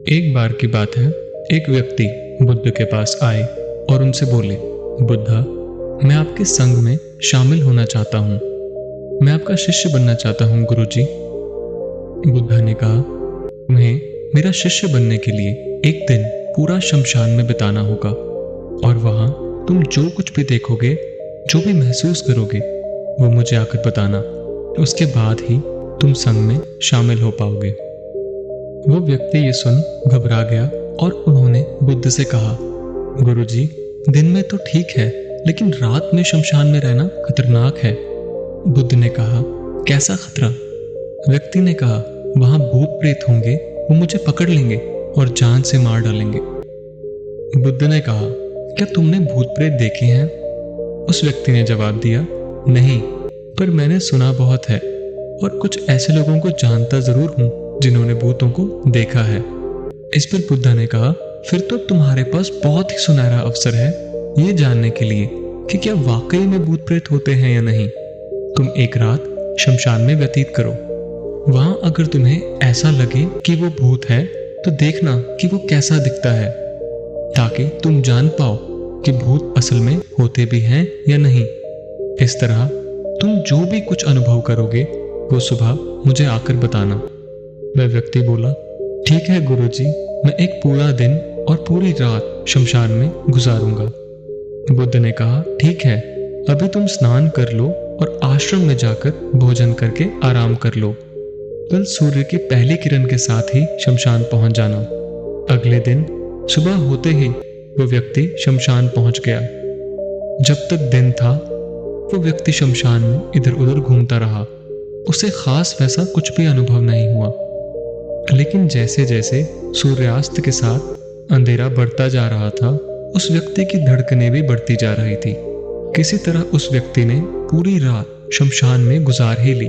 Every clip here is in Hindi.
एक बार की बात है, एक व्यक्ति बुद्ध के पास आए और उनसे बोले, बुद्धा, मैं आपके संग में शामिल होना चाहता हूँ। मैं आपका शिष्य बनना चाहता हूँ गुरुजी। बुद्धा ने कहा, तुम्हें मेरा शिष्य बनने के लिए एक दिन पूरा शमशान में बिताना होगा और वहाँ तुम जो कुछ भी देखोगे, जो भी महसूस करोगे, वो मुझे आकर बताना। उसके बाद ही तुम संग में शामिल हो पाओगे। वो व्यक्ति ये सुन घबरा गया और उन्होंने बुद्ध से कहा, गुरुजी, दिन में तो ठीक है, लेकिन रात में शमशान में रहना खतरनाक है। बुद्ध ने कहा, कैसा खतरा? व्यक्ति ने कहा, वहां भूत प्रेत होंगे, वो मुझे पकड़ लेंगे और जान से मार डालेंगे। बुद्ध ने कहा, क्या तुमने भूत प्रेत देखे हैं? उस व्यक्ति ने जवाब दिया, नहीं, पर मैंने सुना बहुत है और कुछ ऐसे लोगों को जानता जरूर हूं जिन्होंने भूतों को देखा है। इस पर बुद्धा ने कहा, फिर तो तुम्हारे पास बहुत ही सुनहरा अवसर है ये जानने के लिए कि क्या वाकई में भूत प्रेत होते हैं या नहीं। तुम एक रात शमशान में व्यतीत करो। वहां अगर तुम्हें ऐसा लगे कि वो भूत है तो देखना कि वो कैसा दिखता है, ताकि तुम जान पाओ कि भूत असल में होते भी हैं या नहीं। इस तरह तुम जो भी कुछ अनुभव करोगे वो सुबह मुझे आकर बताना। वह व्यक्ति बोला, ठीक है गुरुजी, मैं एक पूरा दिन और पूरी रात शमशान में गुजारूंगा। बुद्ध ने कहा, ठीक है, अभी तुम स्नान कर लो और आश्रम में जाकर भोजन करके आराम कर लो। कल सूर्य की पहली किरण के साथ ही शमशान पहुंच जाना। अगले दिन सुबह होते ही वो व्यक्ति शमशान पहुंच गया। जब तक दिन था वो व्यक्ति शमशान में इधर उधर घूमता रहा। उसे खास वैसा कुछ भी अनुभव नहीं हुआ, लेकिन जैसे जैसे सूर्यास्त के साथ अंधेरा बढ़ता जा रहा था, उस व्यक्ति की धड़कनें भी बढ़ती जा रही थी। किसी तरह उस व्यक्ति ने पूरी रात शमशान में गुजार ही ली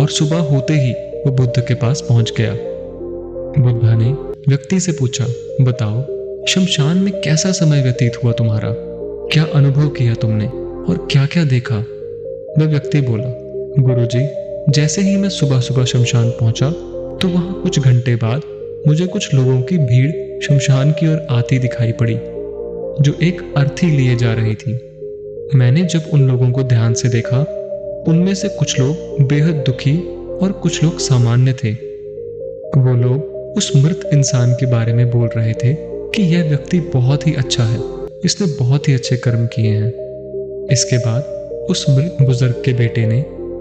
और सुबह होते ही वो बुद्ध के पास पहुंच गया। बुद्धा ने व्यक्ति से पूछा, बताओ, शमशान में कैसा समय व्यतीत हुआ तुम्हारा? क्या अनुभव किया तुमने और क्या क्या देखा? वह व्यक्ति बोला, गुरुजी, जैसे ही मैं सुबह सुबह शमशान पहुंचा तो वहां कुछ घंटे बाद मुझे कुछ लोगों की भीड़ शमशान की ओर आती दिखाई पड़ी, जो एक अर्थी लिए जा रही थी। मैंने जब उन लोगों को ध्यान से देखा, उनमें से कुछ लोग बेहद दुखी और कुछ लोग सामान्य थे। वो लोग उस मृत इंसान के बारे में बोल रहे थे कि यह व्यक्ति बहुत ही अच्छा है, इसने बहुत ही अच्छे कर्म किए हैं। इसके बाद उस मृत बुजुर्ग के बेटे ने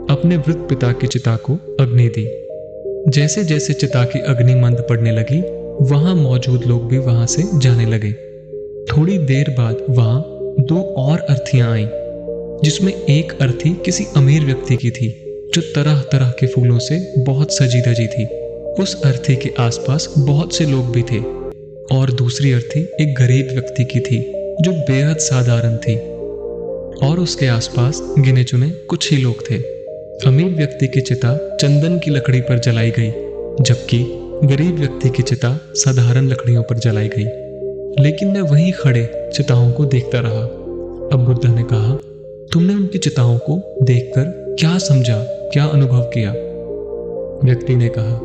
अपने वृद्ध पिता की चिता को अग्नि दी। जैसे जैसे चिता की अग्नि मंद पड़ने लगी, वहां मौजूद लोग भी वहां से जाने लगे। थोड़ी देर बाद वहां दो और अर्थियां आईं, जिसमें एक अर्थी किसी अमीर व्यक्ति की थी, जो तरह तरह के फूलों से बहुत सजी धजी थी। उस अर्थी के आसपास बहुत से लोग भी थे। और दूसरी अर्थी एक गरीब व्यक्ति की थी, जो बेहद साधारण थी, और उसके आसपास गिने चुने कुछ ही लोग थे। अमीर व्यक्ति की चिता चंदन की लकड़ी पर जलाई गई, जबकि गरीब व्यक्ति की चिता साधारण लकड़ियों पर जलाई गई। लेकिन मैं वहीं खड़े चिताओं को देखता रहा। अब बुद्ध ने कहा, तुमने उनकी चिताओं को देखकर क्या समझा, क्या अनुभव किया? व्यक्ति ने कहा,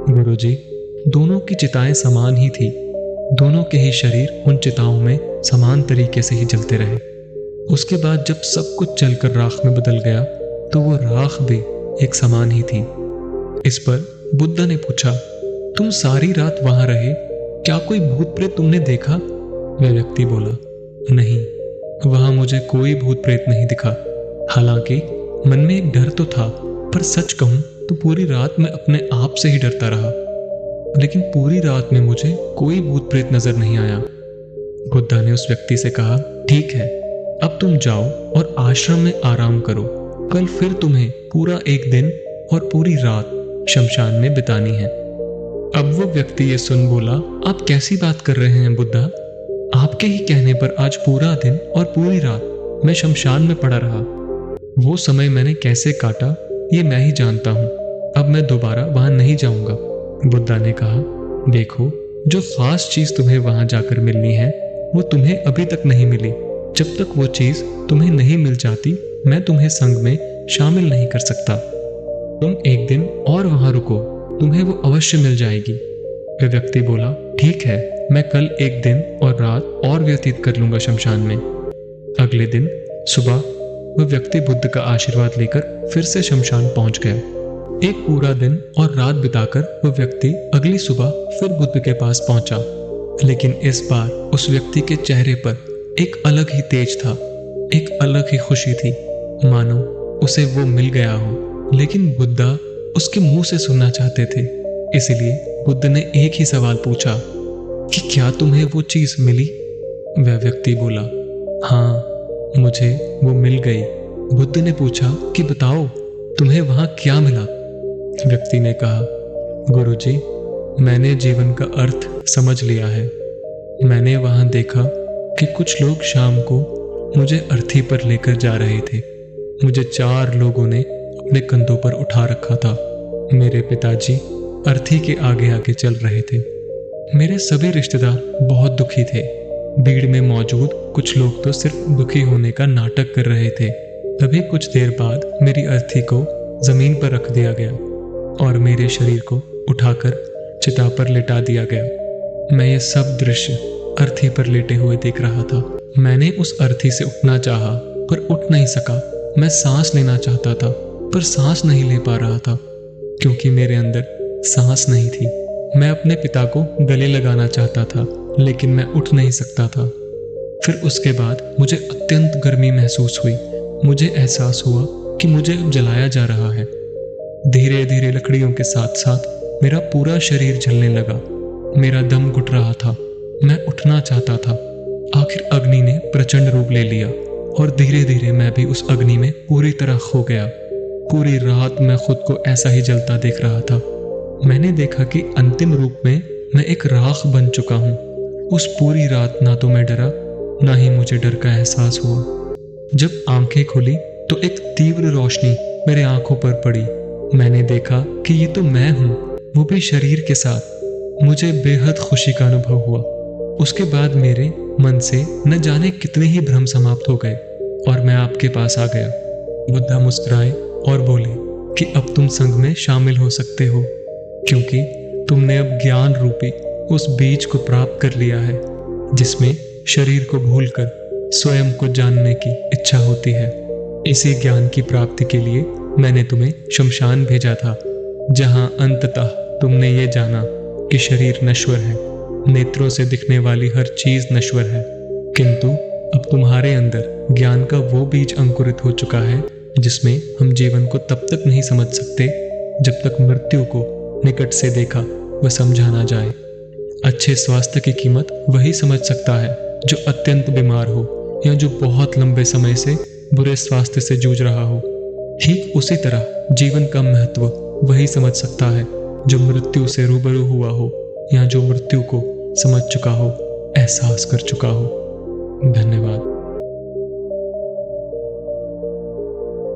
गुरुजी, दोनों की चिताएं समान ही थी। दोनों के ही शरीर उन चिताओं में समान तरीके से ही जलते रहे। उसके बाद जब सब कुछ जलकर राख में बदल गया तो वो राख भी एक समान ही थी। इस पर बुद्ध ने पूछा, तुम सारी रात वहां रहे, क्या कोई भूत प्रेत तुमने देखा? वह व्यक्ति बोला, नहीं, वहां मुझे कोई भूत प्रेत नहीं दिखा। हालांकि मन में एक डर तो था, पर सच कहूं तो पूरी रात मैं अपने आप से ही डरता रहा। लेकिन पूरी रात में मुझे कोई भूत प्रेत नजर नहीं आया। बुद्धा ने उस व्यक्ति से कहा, ठीक है, अब तुम जाओ और आश्रम में आराम करो। कल फिर तुम्हें पूरा एक दिन और पूरी रात शमशान में बितानी है। अब वो व्यक्ति ये सुन बोला, आप कैसी बात कर रहे हैं बुद्धा? आपके ही कहने पर आज पूरा दिन और पूरी रात मैं शमशान में पड़ा रहा। वो समय मैंने कैसे काटा ये मैं ही जानता हूँ। अब मैं दोबारा वहां नहीं जाऊंगा। बुद्धा ने कहा, देखो, जो खास चीज तुम्हें वहां जाकर मिलनी है वो तुम्हें अभी तक नहीं मिली। जब तक वो चीज तुम्हें नहीं मिल जाती, मैं तुम्हें संग में शामिल नहीं कर सकता। तुम एक दिन और वहां रुको, तुम्हें वो अवश्य मिल जाएगी। वह व्यक्ति बोला, ठीक है, मैं कल एक दिन और रात और व्यतीत कर लूंगा शमशान में। अगले दिन सुबह वह व्यक्ति बुद्ध का आशीर्वाद लेकर फिर से शमशान पहुंच गया। एक पूरा दिन और रात बिताकर वह व्यक्ति अगली सुबह फिर बुद्ध के पास पहुंचा, लेकिन इस बार उस व्यक्ति के चेहरे पर एक अलग ही तेज था, एक अलग ही खुशी थी, मानो उसे वो मिल गया हो। लेकिन बुद्धा उसके मुंह से सुनना चाहते थे, इसलिए बुद्ध ने एक ही सवाल पूछा कि क्या तुम्हें वो चीज मिली? वह व्यक्ति बोला, हाँ, मुझे वो मिल गई। बुद्ध ने पूछा कि बताओ, तुम्हें वहां क्या मिला? व्यक्ति ने कहा, गुरुजी, मैंने जीवन का अर्थ समझ लिया है। मैंने वहां देखा कि कुछ लोग शाम को मुझे अर्थी पर लेकर जा रहे थे। मुझे 4 लोगों ने अपने कंधों पर उठा रखा था। मेरे पिताजी अर्थी के आगे आगे चल रहे थे। मेरे सभी रिश्तेदार बहुत दुखी थे। भीड़ में मौजूद कुछ लोग तो सिर्फ दुखी होने का नाटक कर रहे थे। तभी कुछ देर बाद मेरी अर्थी को जमीन पर रख दिया गया और मेरे शरीर को उठाकर चिता पर लिटा दिया गया। मैं ये सब दृश्य अर्थी पर लेटे हुए देख रहा था। मैंने उस अर्थी से उठना चाहा, पर उठ नहीं सका। मैं सांस लेना चाहता था, पर सांस नहीं ले पा रहा था, क्योंकि मेरे अंदर सांस नहीं थी। मैं अपने पिता को गले लगाना चाहता था, लेकिन मैं उठ नहीं सकता था। फिर उसके बाद मुझे अत्यंत गर्मी महसूस हुई। मुझे एहसास हुआ कि मुझे जलाया जा रहा है। धीरे धीरे लकड़ियों के साथ साथ मेरा पूरा शरीर जलने लगा। मेरा दम घुट रहा था। मैं उठना चाहता था। आखिर अग्नि ने प्रचंड रूप ले लिया और धीरे धीरे मैं भी उस अग्नि में पूरी तरह खो गया। पूरी रात मैं खुद को ऐसा ही जलता देख रहा था। मैंने देखा कि अंतिम रूप में मैं एक राख बन चुका हूँ। उस पूरी रात ना तो मैं डरा, ना ही मुझे डर का एहसास हुआ। जब आंखें खुली तो एक तीव्र रोशनी मेरे आंखों पर पड़ी। मैंने देखा कि ये तो मैं हूँ, वो भी शरीर के साथ। मुझे बेहद खुशी का अनुभव हुआ। उसके बाद मेरे मन से न जाने कितने ही भ्रम समाप्त हो गए और मैं आपके पास आ गया। बुद्धा मुस्कुराए और बोले कि अब तुम संघ में शामिल हो सकते हो, क्योंकि तुमने अब ज्ञान रूपी उस बीज को प्राप्त कर लिया है, जिसमें शरीर को भूलकर स्वयं को जानने की इच्छा होती है। इसी ज्ञान की प्राप्ति के लिए मैंने तुम्हें शमशान भेजा था, जहां अंततः तुमने ये जाना कि शरीर नश्वर है, नेत्रों से दिखने वाली हर चीज नश्वर है, किंतु अब तुम्हारे अंदर ज्ञान का वो बीज अंकुरित हो चुका है जिसमें हम जीवन को तब तक नहीं समझ सकते जब तक मृत्यु को निकट से देखा व समझा ना जाए। अच्छे स्वास्थ्य की कीमत वही समझ सकता है जो अत्यंत बीमार हो या जो बहुत लंबे समय से बुरे स्वास्थ्य से जूझ रहा हो। ठीक उसी तरह जीवन का महत्व वही समझ सकता है जो मृत्यु से रूबरू हुआ हो या जो मृत्यु को समझ चुका हो, एहसास कर चुका हो। धन्यवाद।